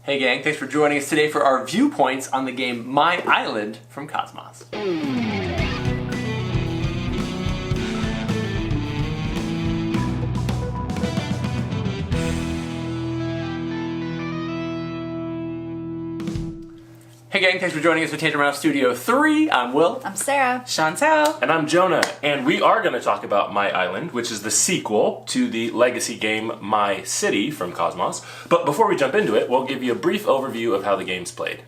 Hey gang, thanks for joining us today for our viewpoints on the game My Island from Kosmos. Hey gang, thanks for joining us for Tangent Round Studio 3. I'm Will. I'm Sarah. Chantel. And I'm Jonah, and we are going to talk about My Island, which is the sequel to the legacy game My City from Kosmos. But before we jump into it, we'll give you a brief overview of how the game's played.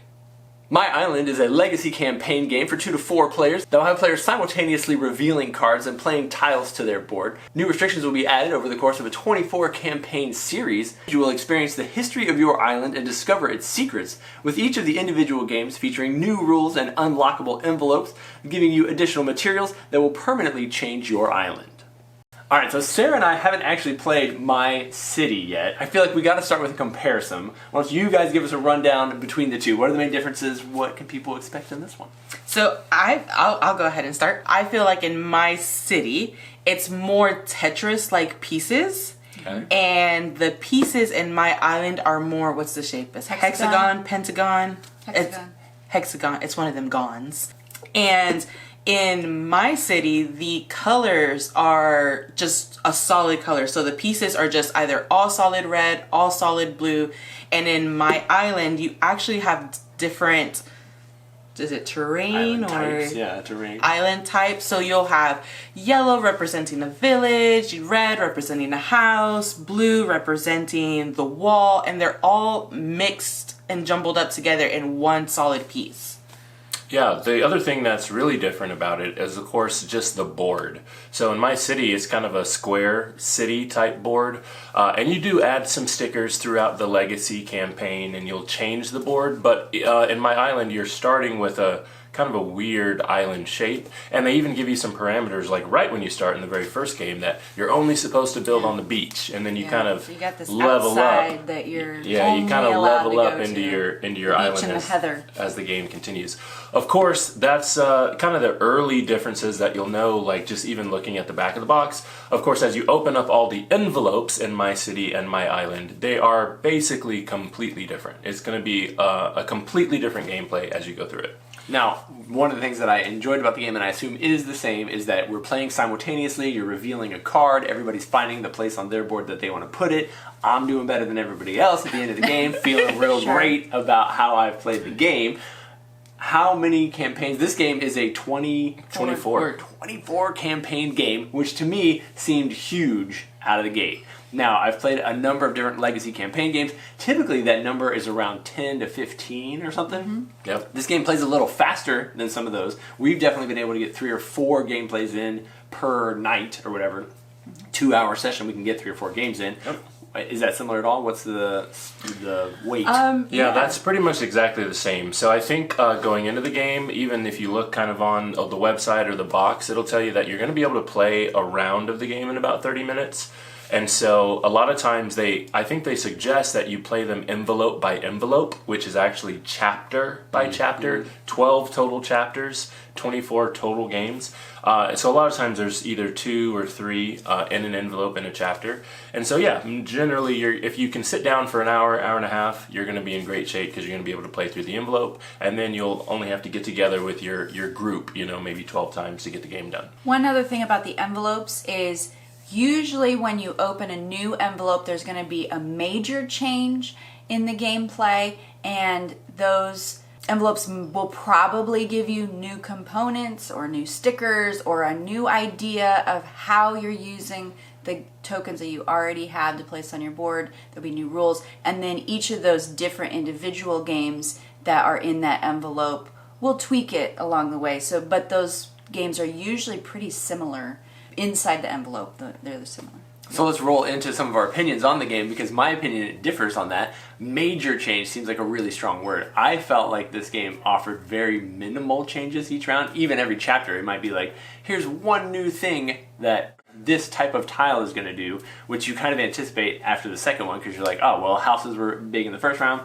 My Island is a legacy campaign game for 2 to 4 players that will have players simultaneously revealing cards and playing tiles to their board. New restrictions will be added over the course of a 24 campaign series. You will experience the history of your island and discover its secrets, with each of the individual games featuring new rules and unlockable envelopes, giving you additional materials that will permanently change your island. Alright, so Sarah and I haven't actually played My City yet. I feel like we gotta start with a comparison. Why don't you guys give us a rundown between the two? What are the main differences? What can people expect in this one? So I'll go ahead and start. I feel like in My City, it's more Tetris-like pieces. Okay. And the pieces in My Island are more, what's the shape? It's hexagon, pentagon. Hexagon. It's one of them gons. And in My City, the colors are just a solid color. So the pieces are just either all solid red, all solid blue. And in My Island, you actually have different, is it terrain Island or? types, yeah, terrain. Island types. So you'll have yellow representing the village, red representing the house, blue representing the wall, and they're all mixed and jumbled up together in one solid piece. Yeah, the other thing that's really different about it is, of course, just the board. So in My City, it's kind of a square city type board, and you do add some stickers throughout the legacy campaign, and you'll change the board. But in My Island, you're starting with a kind of a weird island shape, and they even give you some parameters, like right when you start in the very first game, that you're only supposed to build on the beach, and then you kind of so you got this level outside up. that you're Yeah, you kind of level up into your beach island and the heather. as the game continues. Of course, that's kind of the early differences that you'll know, like just even looking at the back of the box. Of course, as you open up all the envelopes in My City and My Island, they are basically completely different. It's going to be a completely different gameplay as you go through it. Now, one of the things that I enjoyed about the game, and I assume is the same, is that we're playing simultaneously, you're revealing a card, everybody's finding the place on their board that they want to put it. I'm doing better than everybody else at the end of the game, feeling real great about how I've played the game. How many campaigns? This game is a 24 campaign game, which to me seemed huge out of the gate. Now, I've played a number of different legacy campaign games. Typically, that number is around 10 to 15 or something. Mm-hmm. Yep. This game plays a little faster than some of those. We've definitely been able to get 3 or 4 gameplays in per night or whatever. 2-hour session, we can get 3 or 4 games in. Yep. Is that similar at all? What's the weight? Yeah, that's pretty much exactly the same. So I think going into the game, even if you look kind of on the website or the box, it'll tell you that you're going to be able to play a round of the game in about 30 minutes. And so a lot of times I think they suggest that you play them envelope by envelope, which is actually chapter by chapter, 12 total chapters, 24 total games. So a lot of times there's either 2 or 3 in an envelope in a chapter. And so yeah, generally if you can sit down for an hour, hour and a half, you're going to be in great shape because you're going to be able to play through the envelope. And then you'll only have to get together with your group, maybe 12 times to get the game done. One other thing about the envelopes is usually when you open a new envelope, there's going to be a major change in the gameplay, and those envelopes will probably give you new components or new stickers or a new idea of how you're using the tokens that you already have to place on your board. There'll be new rules, and then each of those different individual games that are in that envelope will tweak it along the way. But those games are usually pretty similar. Inside the envelope, they're similar. So let's roll into some of our opinions on the game, because my opinion differs on that. Major change seems like a really strong word. I felt like this game offered very minimal changes each round. Even every chapter, it might be like, here's one new thing that this type of tile is going to do, which you kind of anticipate after the second one, because you're like, oh, well, houses were big in the first round.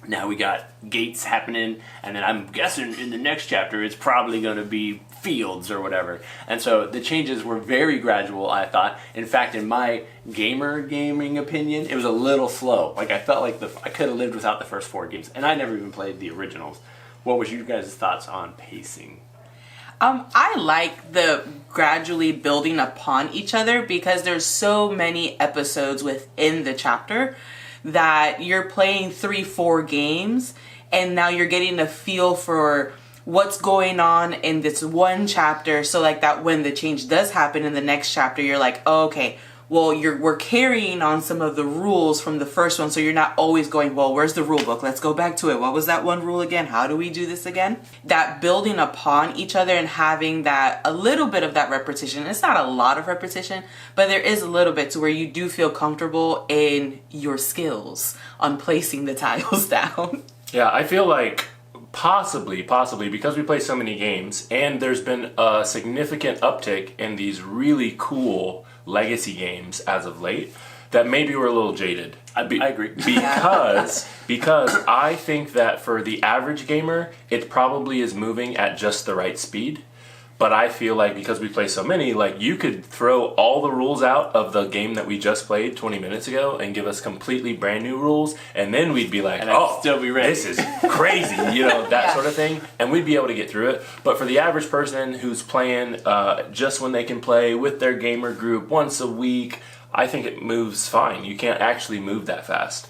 Now we got gates happening, and then I'm guessing in the next chapter it's probably going to be fields or whatever. And so the changes were very gradual, I thought. In fact, in my gaming opinion, it was a little slow. Like I felt like I could have lived without the first 4 games, and I never even played the originals. What was you guys' thoughts on pacing? I like the gradually building upon each other because there's so many episodes within the chapter that you're playing 3-4 games and now you're getting a feel for what's going on in this one chapter, so like that when the change does happen in the next chapter, you're like, oh, okay, well we're carrying on some of the rules from the first one, so you're not always going, well, where's the rule book, let's go back to it, what was that one rule again, how do we do this again? That building upon each other and having that a little bit of that repetition. It's not a lot of repetition, but there is a little bit to where you do feel comfortable in your skills on placing the tiles down. Yeah, I feel like possibly because we play so many games and there's been a significant uptick in these really cool legacy games as of late, that maybe we're a little jaded. I agree. Because I think that for the average gamer, it probably is moving at just the right speed. But I feel like because we play so many, like you could throw all the rules out of the game that we just played 20 minutes ago and give us completely brand new rules, and then we'd be like, and I'd still be ready. This is crazy, that sort of thing, and we'd be able to get through it. But for the average person who's playing just when they can play with their gamer group once a week, I think it moves fine. You can't actually move that fast.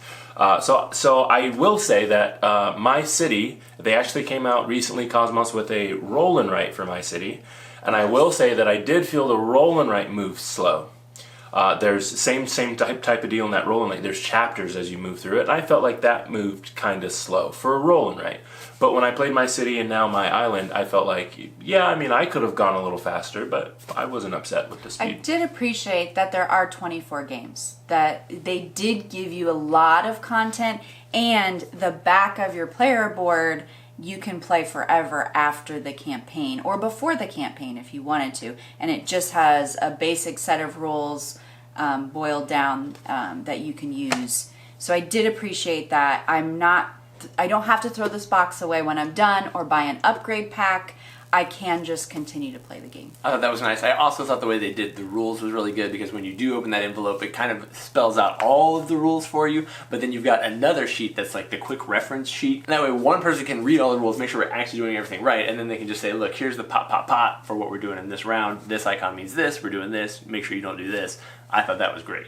So I will say that my city, they actually came out recently, Kosmos, with a roll and write for my city, and I will say that I did feel the roll and write move slow. There's same type of deal in that roll and write. There's chapters as you move through it, and I felt like that moved kind of slow for a roll and write. But when I played my city and now my island, I felt like, I could have gone a little faster, but I wasn't upset with the speed. I did appreciate that there are 24 games, that they did give you a lot of content, and the back of your player board you can play forever after the campaign or before the campaign if you wanted to, and it just has a basic set of rules boiled down that you can use. So I did appreciate that. I don't have to throw this box away when I'm done or buy an upgrade pack. I can just continue to play the game. I thought that was nice. I also thought the way they did the rules was really good, because when you do open that envelope, it kind of spells out all of the rules for you, but then you've got another sheet that's like the quick reference sheet. And that way one person can read all the rules, make sure we're actually doing everything right, and then they can just say, look, here's the pot for what we're doing in this round. This icon means this, we're doing this, make sure you don't do this. I thought that was great.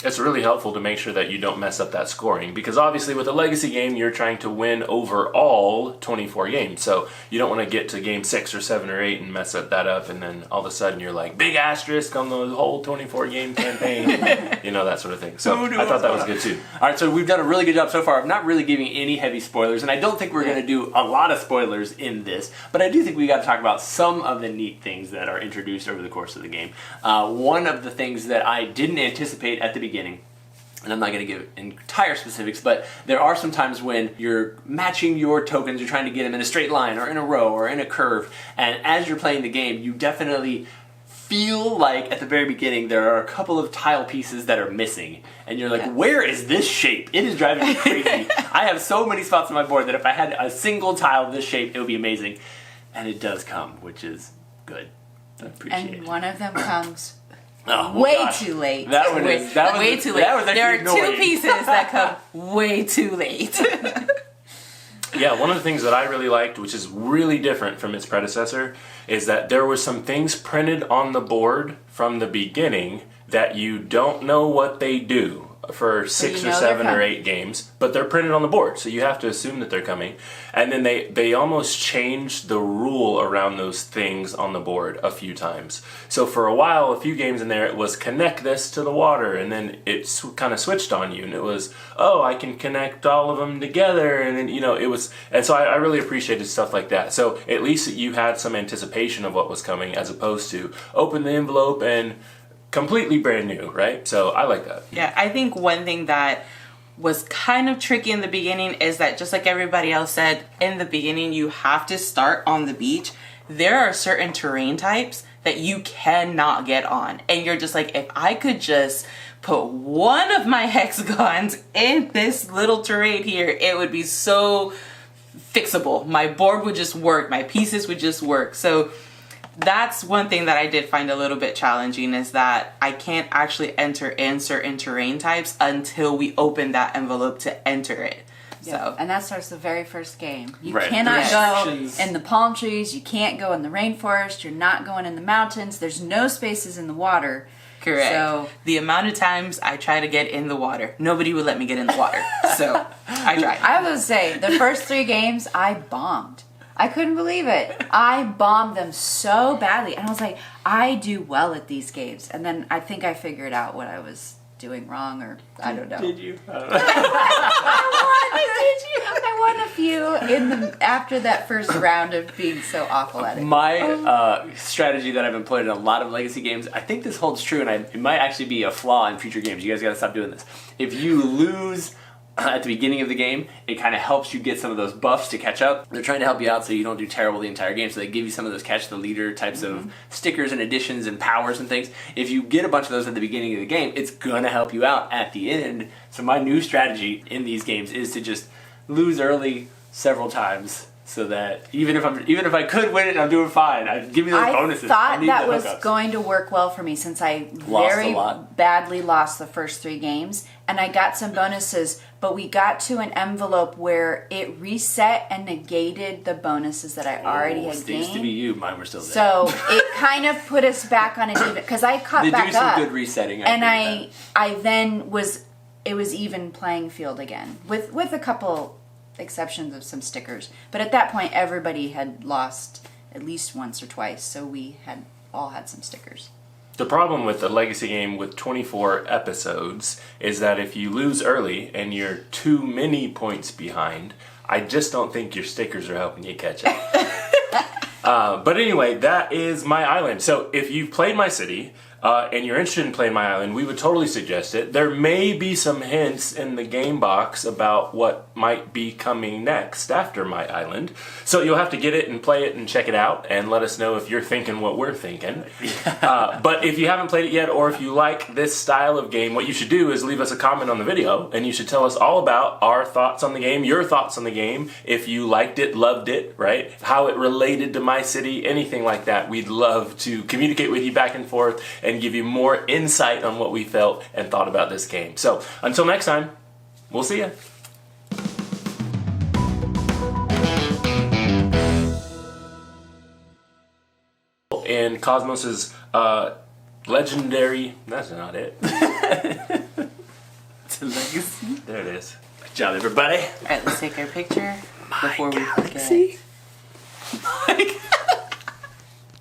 It's really helpful to make sure that you don't mess up that scoring, because obviously with a legacy game you're trying to win over all 24 games, so you don't want to get to game 6 or 7 or 8 and mess that up, and then all of a sudden you're like, big asterisk on the whole 24 game campaign, that sort of thing. So I thought that was good too. Alright, so we've done a really good job so far of not really giving any heavy spoilers, and I don't think we're going to do a lot of spoilers in this, but I do think we got to talk about some of the neat things that are introduced over the course of the game. One of the things that I didn't anticipate at the beginning, and I'm not going to give entire specifics, but there are some times when you're matching your tokens, you're trying to get them in a straight line or in a row or in a curve, and as you're playing the game, you definitely feel like at the very beginning there are a couple of tile pieces that are missing, and you're like, where is this shape? It is driving me crazy. I have so many spots on my board that if I had a single tile of this shape, it would be amazing, and it does come, which is good. I appreciate it. And one of them comes gosh. too late. That was way too late. There are two pieces that come way too late. Yeah, one of the things that I really liked, which is really different from its predecessor, is that there were some things printed on the board from the beginning that you don't know what they do for 6 or 7 or 8 games, but they're printed on the board, so you have to assume that they're coming. And then they almost changed the rule around those things on the board a few times. So for a while, a few games in there, it was connect this to the water, and then it kind of switched on you, and it was, I can connect all of them together, and then it was, and so I really appreciated stuff like that. So at least you had some anticipation of what was coming, as opposed to open the envelope and completely brand new, right? So I like that. Yeah, I think one thing that was kind of tricky in the beginning is that, just like everybody else said, in the beginning you have to start on the beach. There are certain terrain types that you cannot get on, and you're just like, if I could just put one of my hexagons in this little terrain here, it would be so fixable. My board would just work. My pieces would just work. So that's one thing that I did find a little bit challenging, is that I can't actually enter in certain terrain types until we open that envelope to enter it. So, and that starts the very first game. You Right. cannot go Restrictions. in the palm trees. You can't go in the rainforest. You're not going in the mountains. There's no spaces in the water. correct. So The amount of times I try to get in the water, nobody would let me get in the water. So I tried. I was gonna say the first 3 games I bombed. I couldn't believe it. I bombed them so badly, and I was like, I do well at these games. And then I think I figured out what I was doing wrong, or I don't know. Did you? I won a few after that first round of being so awful at it. My strategy that I've employed in a lot of legacy games, I think this holds true, and it might actually be a flaw in future games. You guys got to stop doing this. If you lose at the beginning of the game, it kind of helps you get some of those buffs to catch up. They're trying to help you out so you don't do terrible the entire game, so they give you some of those catch the leader types of stickers and additions and powers and things. If you get a bunch of those at the beginning of the game, it's gonna help you out at the end. So my new strategy in these games is to just lose early several times, so that even if I could win it and I'm doing fine, give me those bonuses. I I thought need that the was hookups. going to work well for me, since I Lost very a lot. badly lost the first 3 games, and I got some bonuses, but we got to an envelope where it reset and negated the bonuses that I already had Used to be gained. you, mine were still there. So it kind of put us back on an even, because I caught they back do some up, good resetting. and agree with I then it was even playing field again with a couple exceptions of some stickers, but at that point everybody had lost at least once or twice, so we had all had some stickers. The problem with a legacy game with 24 episodes is that if you lose early and you're too many points behind, I just don't think your stickers are helping you catch up. But anyway, that is my island. So if you've played my city and you're interested in playing my island, we would totally suggest it. There may be some hints in the game box about what might be coming next after my island. So you'll have to get it and play it and check it out and let us know if you're thinking what we're thinking. But if you haven't played it yet, or if you like this style of game, what you should do is leave us a comment on the video, and you should tell us all about our thoughts on the game, your thoughts on the game, if you liked it, loved it, right? How it related to my city, anything like that. We'd love to communicate with you back and forth and give you more insight on what we felt and thought about this game. So until next time, we'll see you. In Kosmos's legendary, that's not it. It's a legacy. There it is. Good job, everybody. All right, let's take our picture before we Galaxy. forget.